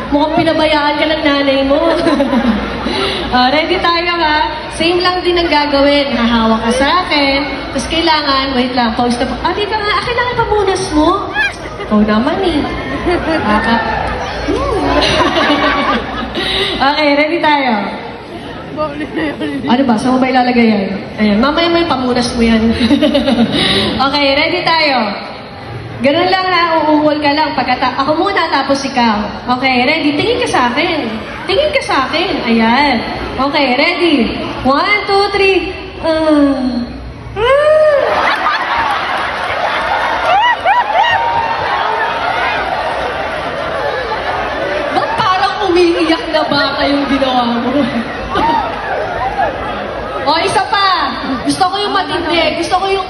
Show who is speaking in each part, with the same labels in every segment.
Speaker 1: Mukhang pinabayaan ka ng nanay mo. Ready tayo ha? Same lang din ang gagawin. Hahawak ka sa akin. Tapos kailangan, wait lang, pause na po. Dito nga, kailangan pamunas mo. Ikaw naman eh. Okay, ready tayo. Ano ba? Saan mo ba ilalagay yan? Ayan, mamaya may pamunas mo yan. Okay, ready tayo. Ganun lang ha, uuwol ka lang. Ako muna, tapos ikaw. Okay, ready? Tingin ka sa akin. Tingin ka sa akin. Ayan. Okay, ready? 1, 2, 3. Ba't parang umiiyak na bata yung ginawa mo? O, isa pa. Gusto ko yung matindi. Gusto ko yung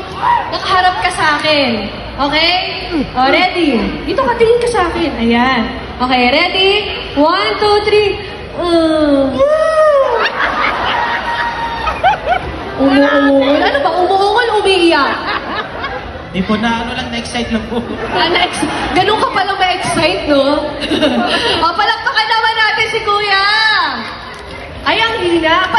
Speaker 1: nakaharap ka sa akin. Okay? O, ready? Dito ka, tingin ka sa akin. Ayan. Okay, ready? 1, 2, 3. Umuungol. Ano ba? Umuungol, umiiyak.
Speaker 2: Di po na, na-excite lang po.
Speaker 1: Ganun ka pala ma-excite, no? O, palakpakan naman natin si Kuya. Ay, ang hina.